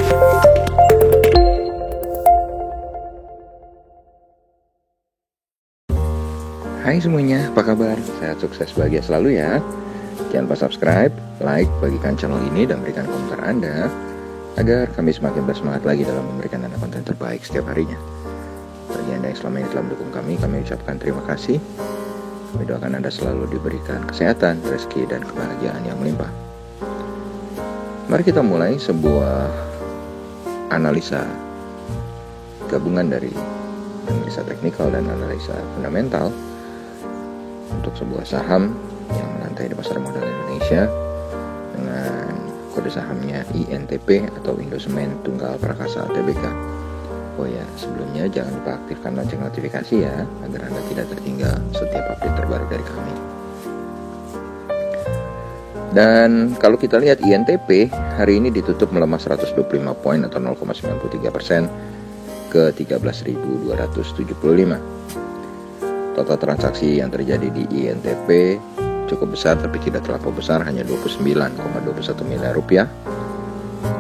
Hai semuanya, apa kabar? Sehat, sukses, bahagia selalu ya. Jangan lupa subscribe, like, bagikan channel ini dan berikan komentar Anda agar kami semakin bersemangat lagi dalam memberikan Anda konten terbaik setiap harinya. Bagi Anda yang selama ini telah mendukung kami ucapkan terima kasih. Kami doakan Anda selalu diberikan kesehatan, rezeki, dan kebahagiaan yang melimpah. Mari kita mulai sebuah analisa gabungan dari analisa teknikal dan analisa fundamental untuk sebuah saham yang melantai di pasar modal Indonesia dengan kode sahamnya INTP atau Indosemen Tunggal Prakasa Tbk. Oh ya, sebelumnya jangan lupa aktifkan lonceng notifikasi ya, agar Anda tidak tertinggal setiap update terbaru dari kami. Dan kalau kita lihat INTP hari ini ditutup melemah 125 poin atau 0,93% ke 13.275. Total transaksi yang terjadi di INTP cukup besar tapi tidak terlalu besar, hanya 29,21 miliar rupiah.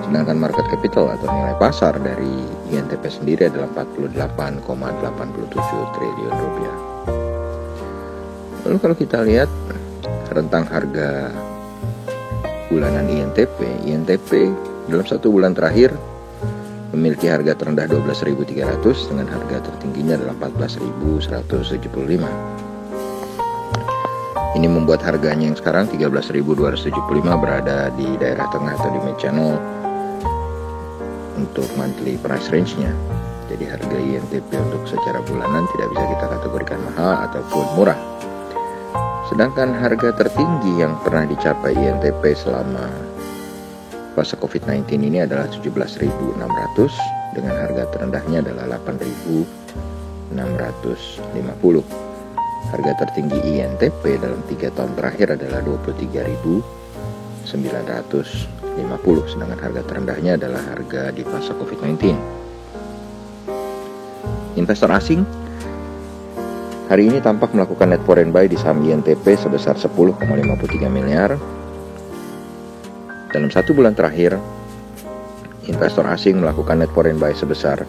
Sedangkan market capital atau nilai pasar dari INTP sendiri adalah 48,87 triliun rupiah. Lalu kalau kita lihat rentang harga bulanan INTP dalam satu bulan terakhir memiliki harga terendah 12.300 dengan harga tertingginya adalah 14.175. Ini membuat harganya yang sekarang 13.275 berada di daerah tengah atau di mid channel untuk monthly price range-nya. Jadi harga INTP untuk secara bulanan tidak bisa kita kategorikan mahal ataupun murah. Sedangkan harga tertinggi yang pernah dicapai INTP selama fase COVID-19 ini adalah 17.600 dengan harga terendahnya adalah 8.650. Harga tertinggi INTP dalam 3 tahun terakhir adalah 23.950, sedangkan harga terendahnya adalah harga di fase COVID-19. Investor asing hari ini tampak melakukan net foreign buy di saham INTP sebesar 10,53 miliar. Dalam satu bulan terakhir, investor asing melakukan net foreign buy sebesar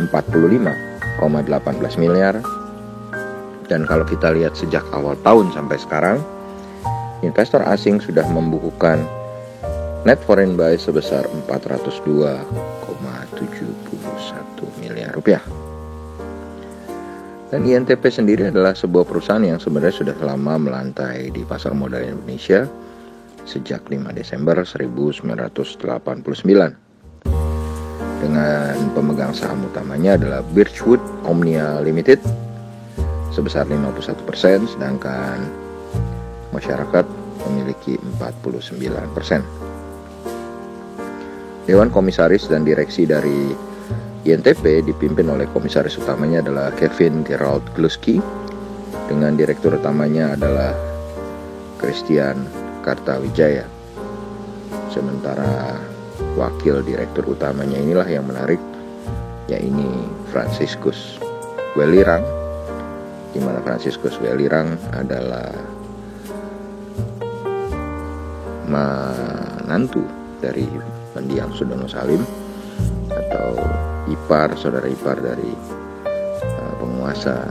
45,18 miliar. Dan kalau kita lihat sejak awal tahun sampai sekarang, investor asing sudah membukukan net foreign buy sebesar 402,71 miliar rupiah. Dan INTP sendiri adalah sebuah perusahaan yang sebenarnya sudah lama melantai di pasar modal Indonesia sejak 5 Desember 1989 dengan pemegang saham utamanya adalah Birchwood Omnia Limited sebesar 51%, sedangkan masyarakat memiliki 49%. Dewan Komisaris dan Direksi dari INTP dipimpin oleh komisaris utamanya adalah Kevin Gerald Glusky dengan direktur utamanya adalah Christian Kartawijaya. Sementara wakil direktur utamanya inilah yang menarik, yaitu Franciscus Welirang, di mana Franciscus Welirang adalah menantu dari mendiang Sudono Salim atau saudara ipar dari penguasa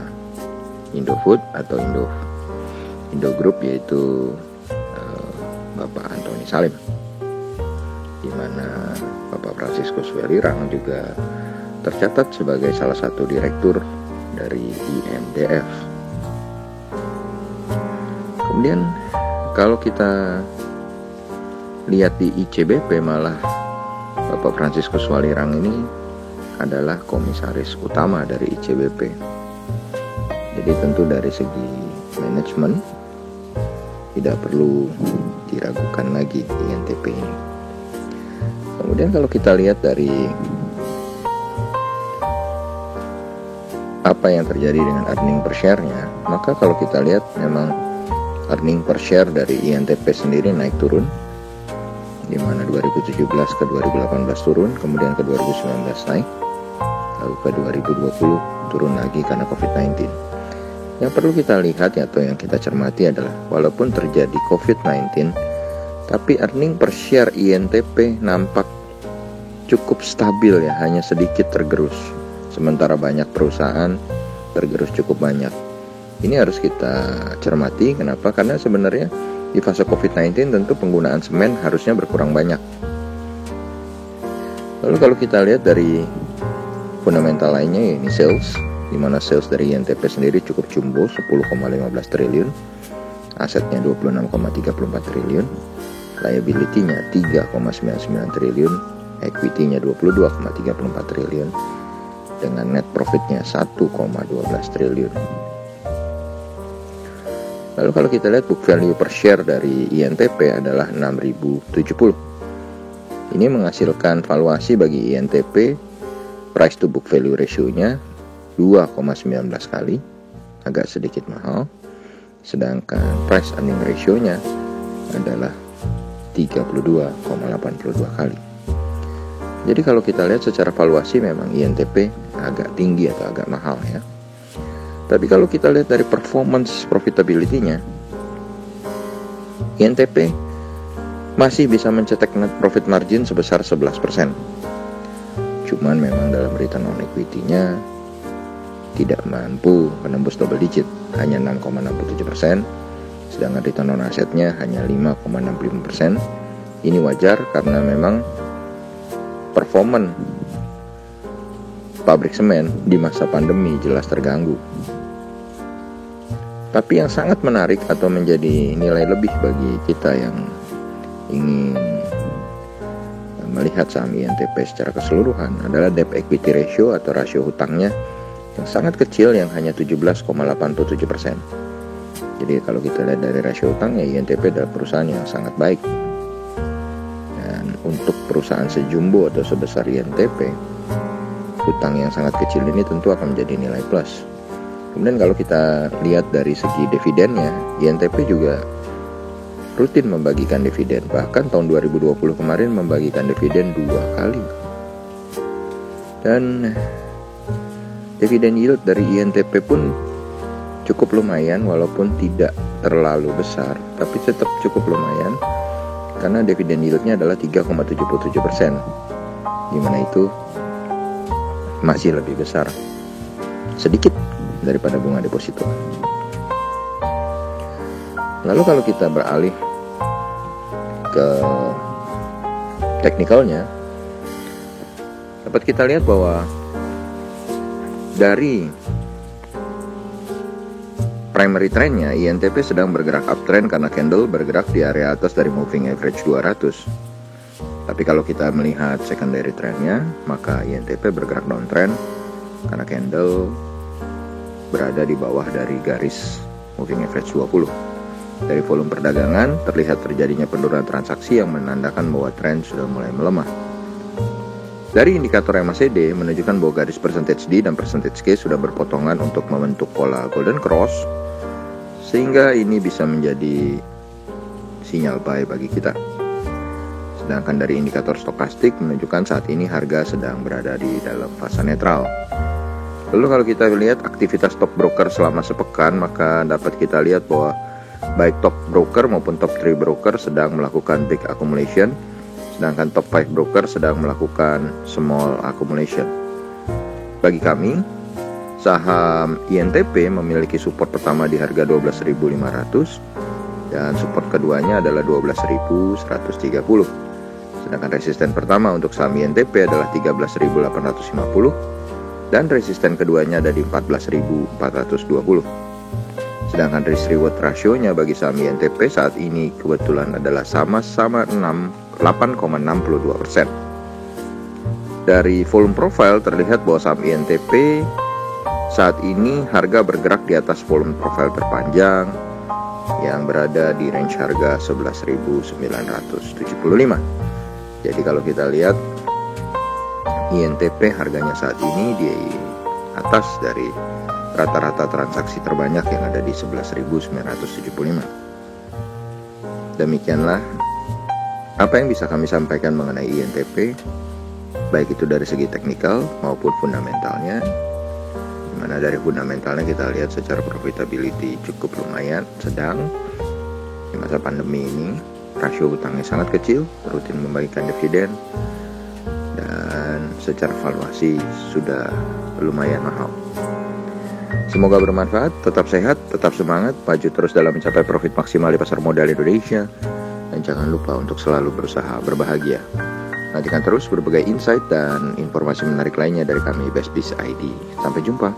Indofood atau Indo Group, yaitu Bapak Antoni Salim, di mana Bapak Franciscus Welirang juga tercatat sebagai salah satu direktur dari IMDF. Kemudian kalau kita lihat di ICBP, malah Bapak Franciscus Welirang ini adalah komisaris utama dari ICBP. Jadi tentu dari segi manajemen tidak perlu diragukan lagi INTP ini. Kemudian kalau kita lihat dari apa yang terjadi dengan earning per share-nya, maka kalau kita lihat memang earning per share dari INTP sendiri naik turun, di mana 2017 ke 2018 turun, kemudian ke 2019 naik, lalu ke 2020 turun lagi karena COVID-19. Yang perlu kita lihat atau yang kita cermati adalah walaupun terjadi COVID-19, tapi earning per share INTP nampak cukup stabil ya, hanya sedikit tergerus. Sementara banyak perusahaan tergerus cukup banyak. Ini harus kita cermati. Kenapa? Karena sebenarnya di fase COVID-19 tentu penggunaan semen harusnya berkurang banyak. Lalu kalau kita lihat dari fundamental lainnya, ini sales, di mana sales dari INTP sendiri cukup jumbo, 10,15 triliun, asetnya 26,34 triliun, liability-nya 3,99 triliun, equity-nya 22,34 triliun, dengan net profit-nya 1,12 triliun. Lalu kalau kita lihat book value per share dari INTP adalah 6.070. Ini menghasilkan valuasi bagi INTP, price to book value ratio-nya 2,19 kali, agak sedikit mahal. Sedangkan price earning ratio-nya adalah 32,82 kali. Jadi kalau kita lihat secara valuasi memang INTP agak tinggi atau agak mahal ya. Tapi kalau kita lihat dari performance profitability-nya, INTP masih bisa mencetak net profit margin sebesar 11%. Cuman memang dalam return on equity-nya tidak mampu menembus double digit, hanya 6,67%, sedangkan return on asset-nya hanya 5,65%. Ini wajar karena memang performan pabrik semen di masa pandemi jelas terganggu. Tapi yang sangat menarik atau menjadi nilai lebih bagi kita yang ingin melihat saham INTP secara keseluruhan adalah debt equity ratio atau rasio hutangnya yang sangat kecil, yang hanya 17,87%. Jadi kalau kita lihat dari rasio hutangnya, INTP adalah perusahaan yang sangat baik. Dan untuk perusahaan sejumbo atau sebesar INTP, hutang yang sangat kecil ini tentu akan menjadi nilai plus. Kemudian kalau kita lihat dari segi dividennya, INTP juga rutin membagikan dividen. Bahkan tahun 2020 kemarin membagikan dividen 2 kali. Dan dividen yield dari INTP pun cukup lumayan, walaupun tidak terlalu besar, tapi tetap cukup lumayan karena dividen yieldnya adalah 3,77%, dimana itu masih lebih besar sedikit daripada bunga deposito. Lalu kalau kita beralih ke teknikalnya, dapat kita lihat bahwa dari primary trendnya, INTP sedang bergerak uptrend karena candle bergerak di area atas dari moving average 200. Tapi kalau kita melihat secondary trendnya, maka INTP bergerak downtrend karena candle berada di bawah dari garis moving average 20. Dari volume perdagangan terlihat terjadinya penurunan transaksi yang menandakan bahwa tren sudah mulai melemah. Dari indikator MACD menunjukkan bahwa garis percentage D dan percentage K sudah berpotongan untuk membentuk pola golden cross, sehingga ini bisa menjadi sinyal buy bagi kita. Sedangkan dari indikator stokastik menunjukkan saat ini harga sedang berada di dalam fase netral. Lalu kalau kita lihat aktivitas top broker selama sepekan, maka dapat kita lihat bahwa baik top broker maupun top 3 broker sedang melakukan big accumulation, sedangkan top 5 broker sedang melakukan small accumulation. Bagi kami, saham INTP memiliki support pertama di harga 12.500 dan support keduanya adalah 12.130. Sedangkan resisten pertama untuk saham INTP adalah 13.850 dan resisten keduanya ada di 14.420. Sedangkan risk reward ratio-nya bagi saham INTP saat ini kebetulan adalah sama-sama 8,62%. Dari volume profile terlihat bahwa saham INTP saat ini harga bergerak di atas volume profile terpanjang yang berada di range harga 11.975. Jadi kalau kita lihat INTP harganya saat ini di atas dari rata-rata transaksi terbanyak yang ada di 11.975. Demikianlah apa yang bisa kami sampaikan mengenai INTP, baik itu dari segi teknikal maupun fundamentalnya. Dimana dari fundamentalnya kita lihat secara profitability cukup lumayan, sedang di masa pandemi ini rasio hutangnya sangat kecil, rutin membagikan dividen, dan secara valuasi sudah lumayan mahal. Semoga bermanfaat, tetap sehat, tetap semangat, maju terus dalam mencapai profit maksimal di pasar modal Indonesia. Dan jangan lupa untuk selalu berusaha berbahagia. Nantikan terus berbagai insight dan informasi menarik lainnya dari kami Best Biz ID. Sampai jumpa.